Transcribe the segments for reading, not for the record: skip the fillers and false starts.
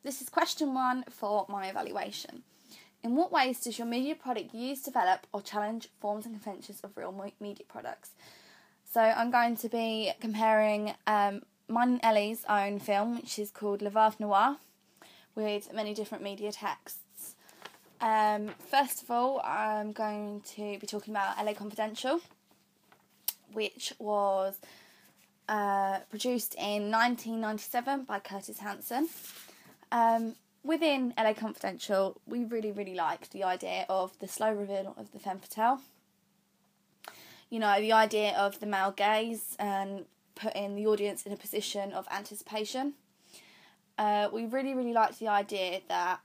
This is question 1 for my evaluation. In what ways does your media product use, develop or challenge forms and conventions of real media products? So I'm going to be comparing mine and Ellie's own film, which is called Le Veuve Noir, with many different media texts. First of all, I'm going to be talking about LA Confidential, which was produced in 1997 by Curtis Hanson. Within LA Confidential, we really liked the idea of the slow reveal of the femme fatale. You know, the idea of the male gaze and putting the audience in a position of anticipation. We really liked the idea that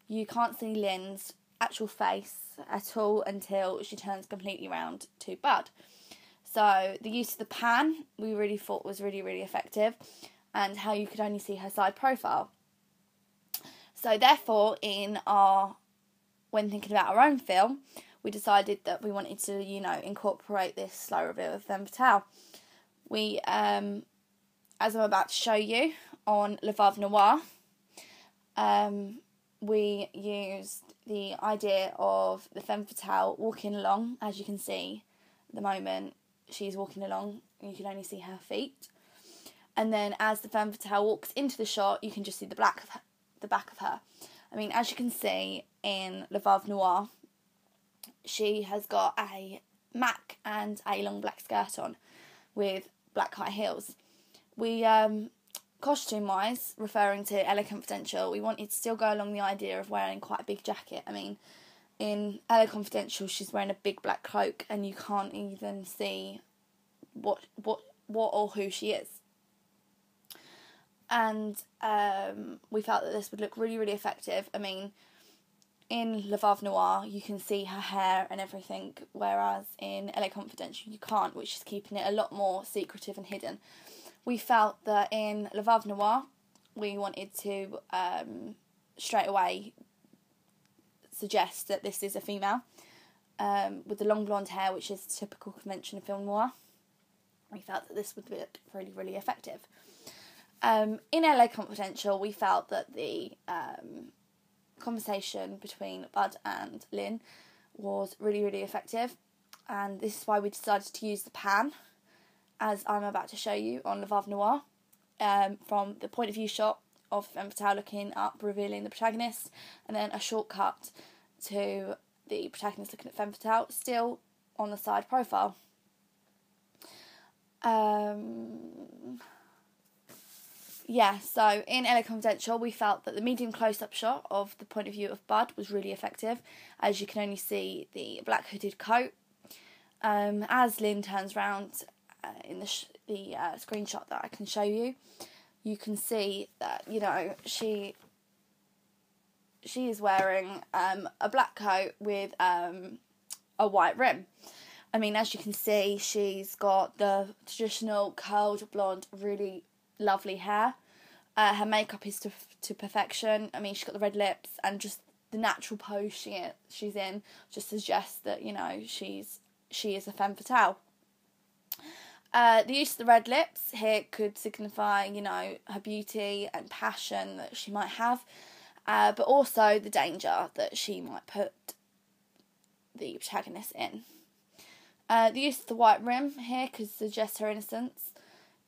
you can't see Lynn's actual face at all until she turns completely round to Bud. So the use of the pan we really thought was really effective, and how you could only see her side profile. So therefore, when thinking about our own film, we decided that we wanted to, incorporate this slow reveal of femme fatale. We, as I'm about to show you on Le Veuve Noir, we used the idea of the femme fatale walking along. As you can see, at the moment she's walking along, you can only see her feet. And then as the femme fatale walks into the shot, you can just see the back of her. I mean, as you can see in Le Veuve Noir, she has got a MAC and a long black skirt on with black high heels. We, costume-wise, referring to LA Confidential, we wanted to still go along the idea of wearing quite a big jacket. I mean, in LA Confidential, she's wearing a big black cloak and you can't even see what or who she is. And we felt that this would look really effective. I mean, in Le Veuve Noir, you can see her hair and everything, whereas in LA Confidential, you can't, which is keeping it a lot more secretive and hidden. We felt that in Le Veuve Noir, we wanted to straight away suggest that this is a female with the long blonde hair, which is a typical convention of film noir. We felt that this would be really effective. In LA Confidential, we felt that the conversation between Bud and Lynn was really effective, and this is why we decided to use the pan, as I'm about to show you on Le Veuve Noir, from the point of view shot of femme fatale looking up, revealing the protagonist, and then a shortcut to the protagonist looking at femme fatale, still on the side profile. So in LA Confidential, we felt that the medium close-up shot of the point of view of Bud was really effective, as you can only see the black hooded coat. As Lynn turns round in the screenshot that I can show you, you can see that, she is wearing a black coat with a white rim. I mean, as you can see, she's got the traditional curled blonde, really lovely hair. Her makeup is to perfection. I mean, she's got the red lips, and just the natural pose she's in just suggests that, she is a femme fatale. The use of the red lips here could signify, her beauty and passion that she might have, but also the danger that she might put the protagonist in. The use of the white rim here could suggest her innocence.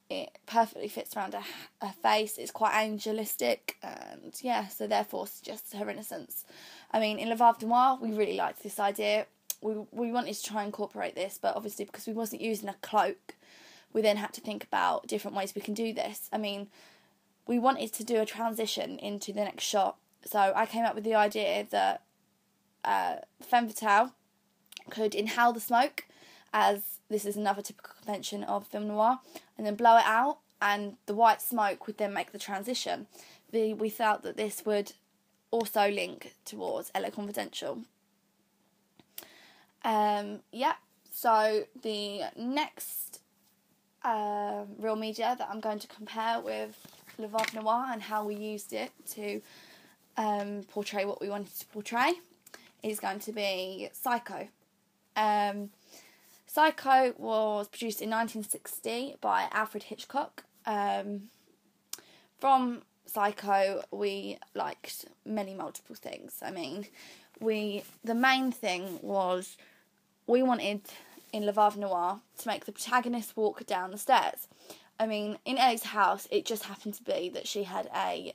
It perfectly fits around her face. It's quite angelistic, and so therefore suggests her innocence. I mean, in Le Veuve Noir, we really liked this idea. We wanted to try and incorporate this, but obviously because we wasn't using a cloak, we then had to think about different ways we can do this. I mean, we wanted to do a transition into the next shot, so I came up with the idea that femme fatale could inhale the smoke, as this is another typical convention of film noir, and then blow it out, and the white smoke would then make the transition. We felt that this would also link towards LA Confidential. So the next real media that I'm going to compare with Le Veuve Noir and how we used it to portray what we wanted to portray is going to be Psycho. Psycho was produced in 1960 by Alfred Hitchcock. from Psycho, we liked multiple things. I mean, the main thing was we wanted in Le Havre Noir to make the protagonist walk down the stairs. I mean, in Ellie's house, it just happened to be that she had a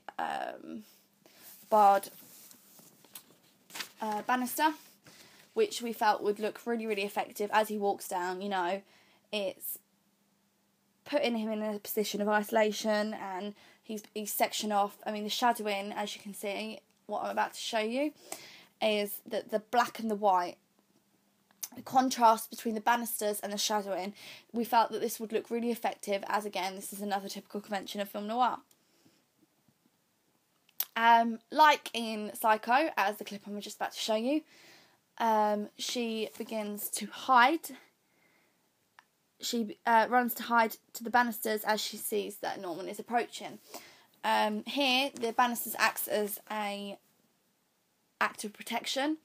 barred banister, which we felt would look really, really effective as he walks down. You know, it's putting him in a position of isolation, and he's sectioned off. I mean, the shadowing, as you can see, what I'm about to show you, is that the black and the white, the contrast between the banisters and the shadowing, we felt that this would look really effective, as again, this is another typical convention of film noir. Like in Psycho, as the clip I'm just about to show you, she begins to hide. She runs to hide to the banisters as she sees that Norman is approaching. Here, the banisters acts as a act of protection,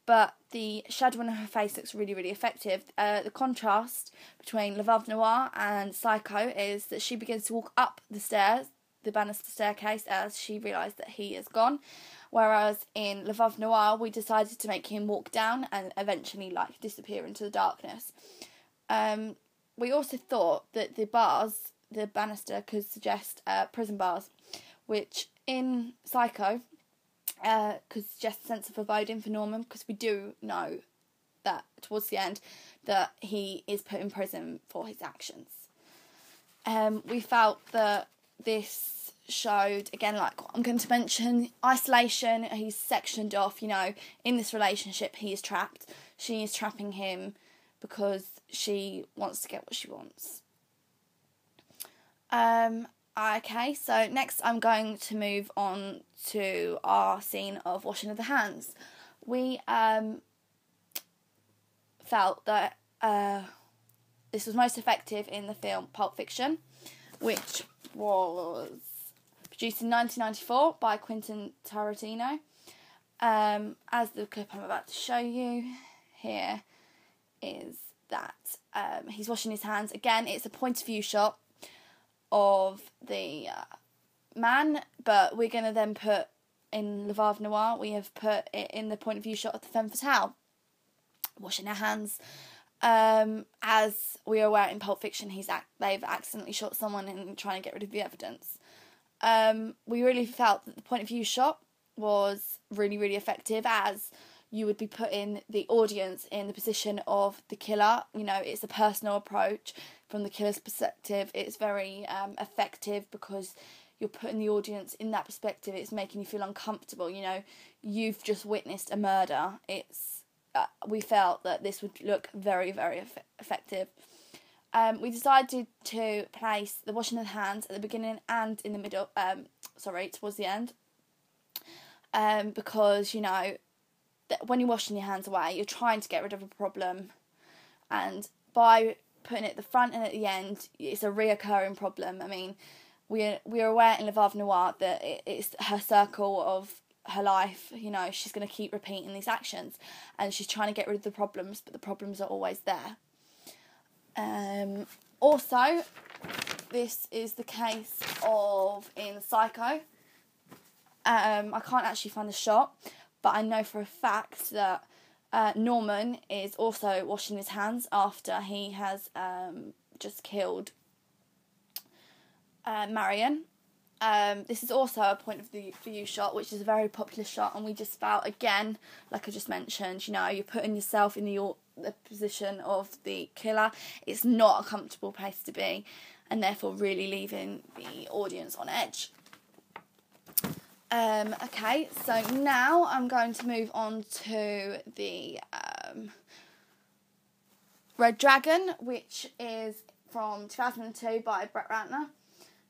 but the shadowing on her face looks really, really effective. The contrast between Le Havre Noir and Psycho is that she begins to walk up the stairs, the banister staircase, as she realised that he is gone. Whereas in Le Havre Noir, we decided to make him walk down and eventually disappear into the darkness. We also thought that the banister could suggest prison bars, which in Psycho could suggest a sense of foreboding for Norman, because we do know that towards the end that he is put in prison for his actions. We felt that this showed, again, like I'm going to mention, isolation. He's sectioned off, you know, in this relationship he is trapped. She is trapping him because she wants to get what she wants. Okay, so next I'm going to move on to our scene of washing of the hands. We felt that this was most effective in the film Pulp Fiction, which was produced in 1994 by Quentin Tarantino. As the clip I'm about to show you here is that he's washing his hands. Again, it's a point of view shot of the man, but we're going to then put in Le Havre Noir, we have put it in the point of view shot of the femme fatale washing her hands. As we are aware in Pulp Fiction, they've accidentally shot someone and trying to get rid of the evidence. We really felt that the point of view shot was really, really effective, as you would be putting the audience in the position of the killer. You know, it's a personal approach from the killer's perspective. It's very effective because you're putting the audience in that perspective. It's making you feel uncomfortable. You know, you've just witnessed a murder. We felt that this would look very, very effective. We decided to place the washing of the hands at the beginning and in the middle. Towards the end. Because, you know, when you're washing your hands away, you're trying to get rid of a problem, and by putting it at the front and at the end, it's a reoccurring problem. I mean, we're aware in Le Havre Noir that it's her circle of her life. You know, she's going to keep repeating these actions, and she's trying to get rid of the problems, but the problems are always there. Also, this is the case of in Psycho. I can't actually find the shot, but I know for a fact that Norman is also washing his hands after he has just killed Marion. This is also a point of view shot, which is a very popular shot, and we just felt, again, like I just mentioned, you know, you're putting yourself in the position of the killer. It's not a comfortable place to be, and therefore really leaving the audience on edge. Okay, so now I'm going to move on to the Red Dragon, which is from 2002 by Brett Ratner.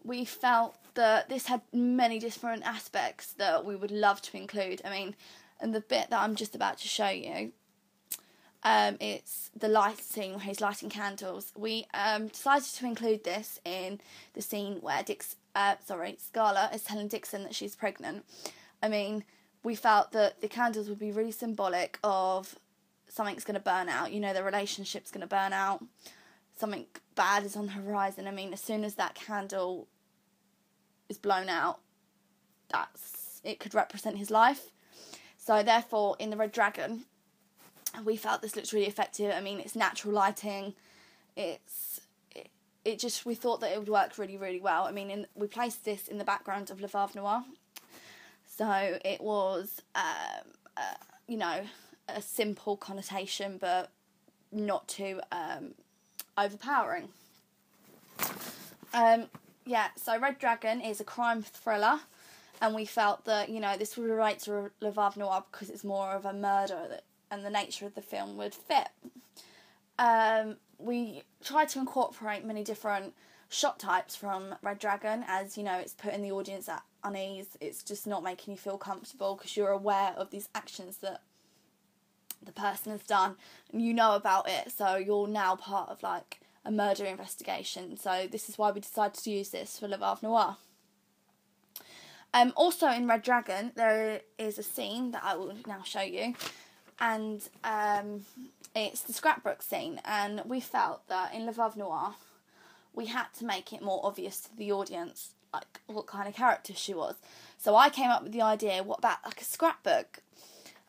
We felt that this had many different aspects that we would love to include. I mean, and the bit that I'm just about to show you, it's the light scene where he's lighting candles. We decided to include this in the scene where Scarlett is telling Dixon that she's pregnant. I mean, we felt that the candles would be really symbolic of something's going to burn out. You know, the relationship's going to burn out. Something bad is on the horizon. I mean, as soon as that candle is blown out, it could represent his life. So therefore, in the Red Dragon, we felt this looks really effective. I mean, it's natural lighting. We thought that it would work really, really well. I mean, we placed this in the background of Le Havre Noir. So it was, a simple connotation, but not too overpowering. So Red Dragon is a crime thriller, and we felt that, this would relate to Le Havre Noir because it's more of a murder, and the nature of the film would fit. We tried to incorporate many different shot types from Red Dragon, as, it's putting the audience at unease. It's just not making you feel comfortable because you're aware of these actions that the person has done, and you know about it, so you're now part of, like, a murder investigation. So this is why we decided to use this for Le Havre Noir. Also in Red Dragon, there is a scene that I will now show you, and it's the scrapbook scene, and we felt that in Le Havre Noir, we had to make it more obvious to the audience, like, what kind of character she was. So I came up with the idea, what about, like, a scrapbook?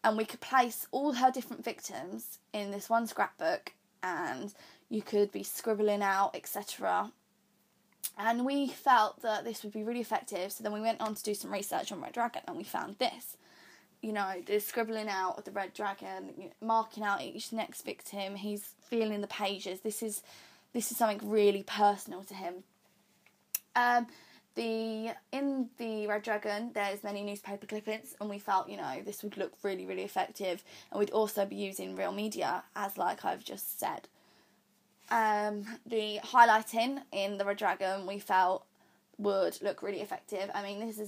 And we could place all her different victims in this one scrapbook, and you could be scribbling out, etc. And we felt that this would be really effective, so then we went on to do some research on Red Dragon, and we found this. The scribbling out of the Red Dragon, marking out each next victim, he's feeling the pages. This is something really personal to him. In the Red Dragon, there's many newspaper clippings, and we felt, this would look really, really effective, and we'd also be using real media, as like I've just said. The highlighting in the Red Dragon, we felt, would look really effective. I mean, this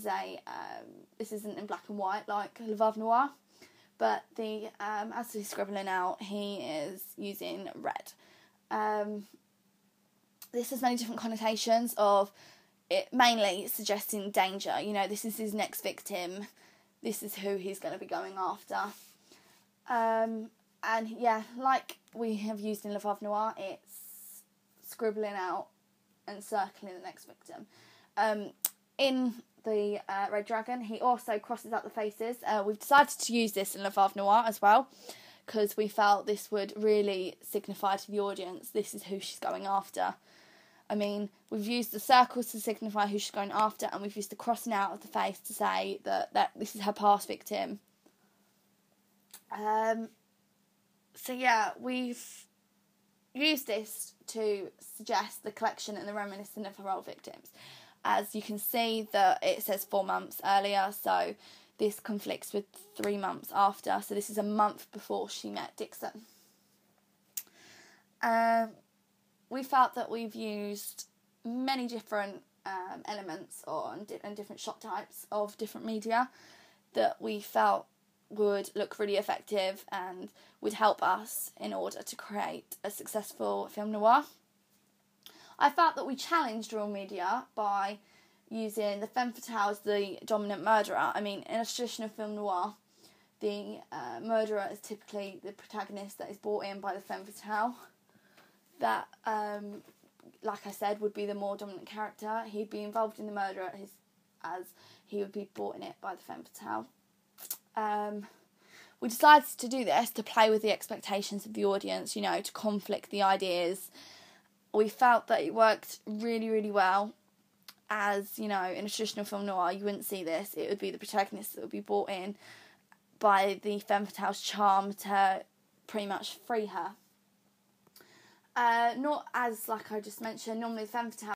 isn't in black and white like Le Havre Noir, but as he's scribbling out, he is using red. This has many different connotations of it, mainly suggesting danger. This is his next victim. This is who he's going to be going after. And yeah, like we have used in Le Havre Noir, it's scribbling out and circling the next victim. In the Red Dragon, he also crosses out the faces. We've decided to use this in Le Havre Noir as well, because we felt this would really signify to the audience this is who she's going after. I mean, we've used the circles to signify who she's going after, and we've used the crossing out of the face to say that this is her past victim. So yeah, we've used this to suggest the collection and the reminiscence of her old victims. As you can see that it says 4 months earlier, so this conflicts with 3 months after, so this is a month before she met Dixon. We felt that we've used many different elements and different shot types of different media that we felt would look really effective and would help us in order to create a successful film noir. I felt that we challenged real media by using the femme fatale as the dominant murderer. I mean, in a traditional film noir, the murderer is typically the protagonist that is brought in by the femme fatale. That, like I said, would be the more dominant character. He'd be involved in the murder as he would be brought in it by the femme fatale. We decided to do this to play with the expectations of the audience, to conflict the ideas. We felt that it worked really, really well. As, in a traditional film noir, you wouldn't see this. It would be the protagonist that would be brought in by the femme fatale's charm to pretty much free her. Not as, like I just mentioned, normally the femme fatale